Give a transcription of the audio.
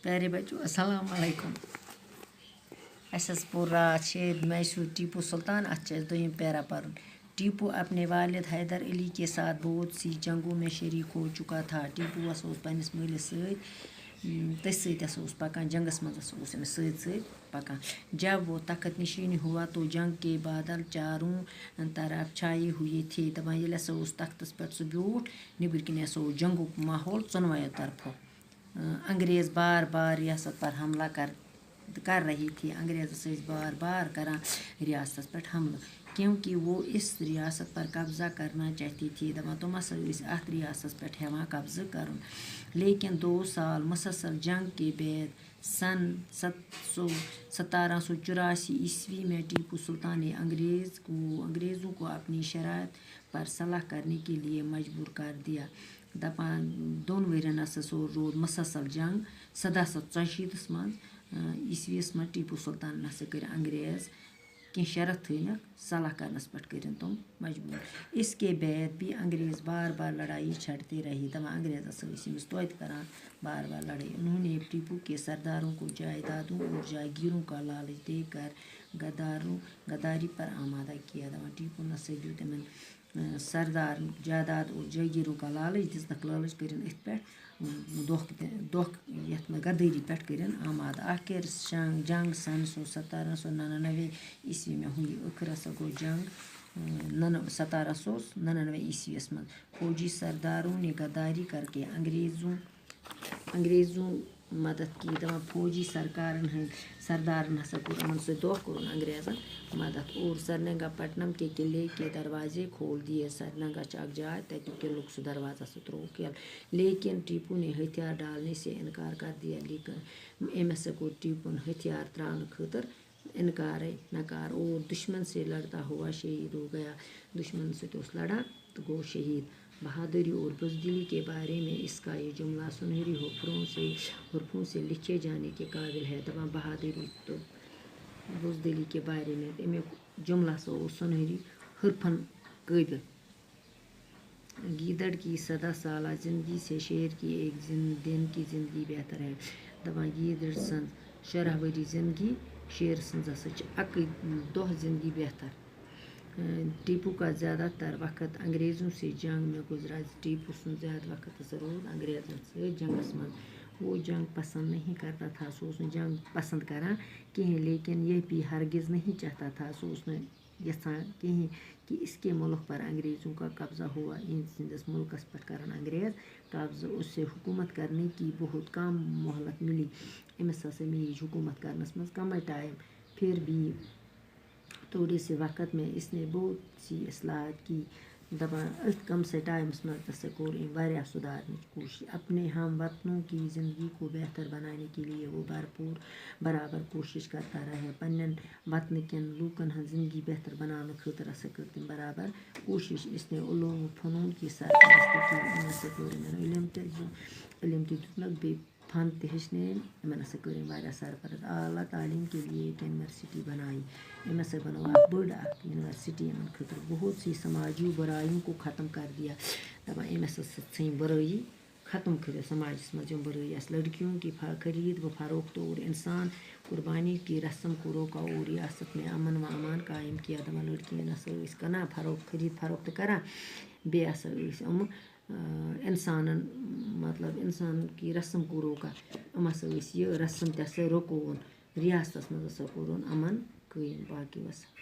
پیارے بچوں السلام علیکم. اس پور رات شیر میسور ٹیپو سلطان ات دویم پیرا پرن. ٹیپو اپنے والد حیدر علی کے ساتھ بہت سی جنگوں میں شریک ہو چکا تھا. ٹیپو پنس مالس ست پکان جنگس مز ست پکان. جب وہ تخت نشین ہوا تو جنگ کے بادل چاروں طرف چھائے ہوئے تھے. دپان ییٚلہِ ہسا تختس پہ بیوٗٹھ نبر کن جنگُک ماحول ژۄنوَیو طرفو. انگریز بار بار ریاست پر حملہ کر رہی تھی. انگریز بار بار کران ریاست پہ حملہ کیونکہ وہ اس ریاست پر قبضہ کرنا چاہتی تھی. دپان تم ہسا ات ریاست پہ ہیوان قبضہ کرن. لیکن 2 سال مسلسل جنگ کے بعد سن 1784 میں ٹیپو سلطان نے انگریزوں کو اپنی شرائط پر صلح کرنے کے لیے مجبور کر دیا. دپان 2 ورین رود مسلسل جنگ. 1784 عیسویس مز ٹیپو سلطان کر انگریز کی شرط تھنک صلح کرنس پہ کرن تم مجبور. اس کے بعد بھی انگریز بار بار لڑائی چھڑتے رہے. دپان انگریز توتہ کران بار بار لڑائی. انہوں نے ٹیپو کے سرداروں کو جائیدادوں اور جاگیروں کا لالچ دے کر غداری پر آمادہ کیا. دپان ٹیپو دیو تمن سردار جائیداد اور جاگیروں کا لالچ دزنک لالچ کرن ات پہ یت غداری پہ کرن آماد. آخر جنگ سن 1799 عیسوی میں ہوئی. ٲخر ہسا گو جنگ 1799 عیسویس مز. فوجی سرداروں نے غداری کر کے انگریزوں مدد کی. دپان فوجی سردارن ہسا کور امن کورن انگریزن مدد اور سرینگا پٹنم کے قلعے کے دروازے کھول دیے. سرینگا اک جائے تتیُک قلعُک سہ دروازہ ترو لیکن ٹیپو نے ہتھیار ڈالنے سے انکار کر دیا. لیکن ہسا کور ٹیپون ہتھیار ترانے خاطر نکار اور دشمن سے لڑتا ہوا شہید ہو گیا. دشمن سے لڑا تو گو شہید. بہادری اور بزدلی کے بارے میں اس کا یہ جملہ سنہری حروفوں سے لکھے جانے کے قابل ہے. دپان بہادری تو بزدلی کے بارے میں امیک جملہ سنہری حرفن قابل. گیدڑ کی 100 سالہ زندگی سے شیر کی ایک دن کی زندگی بہتر ہے. دپان گیدڑ سن 16 وری زندگی شیر سن اک دہ زندگی بہتر. ٹیپو کا زیادہ تر وقت انگریزوں سے جنگ میں گزرا. ٹیپو سن زیادہ وقت رود انگریزن سے جنگس مز. وہ جنگ پسند نہیں کرتا تھا. جنگ پسند کران کہیں لیکن یہ بھی ہرگز نہیں چاہتا تھا. یژھان کہیں کہ اس کے ملک پر انگریزوں کا قبضہ ہوا. سندس ملکس پہ کرن انگریز قبضہ. اس سے حکومت کرنے کی بہت کم مہلت ملی. امس ہسا میج حکومت کرنس مز کم ٹائم. پھر بھی تھوڑے سے وقت میں اس نے بہت سی اصلاحات کی. دپان ات کم سے ٹائمس مز کور واریاہ سدھارنٕچ کوشش. اپنے ہم وطنوں کی زندگی کو بہتر بنانے کے لیے وہ برابر کوشش کرتا رہا. پنن وطن کن لوکن ہن زندگی بہتر بنانے خاطر کر تم برابر کوشش. اس نے علوم و فنون کی سرپرستی کی. علم تہ دتنک بی فن تہ ہیچھنٲیِن. یمن کٔر واریاہ سرپرست. اعلیٰ تعلیم کے لیے ایک یونیورسٹی بنائی. بنو بڑ یونیورسٹی یمن خاطر. بہت سی سماجی برائیوں کو ختم کر دیا. دپان ژھٕنۍ برٲیی ختم کٔرِتھ سماجس مز یم برٲیی آسہٕ. لڑکیوں کی خرید و فروخت اور انسان قربانی کی رسم کو روکا اور ریاست میں امن و امان قائم کیا. دپان لڑکین کنان خرید فروخت کران بیٚیہِ ہسا انسان کی رسم کو روکا. یہ رسم تہ رُکووُن. ریاستس مز کوٚرُن امن قٲیِم. باقی وسلام.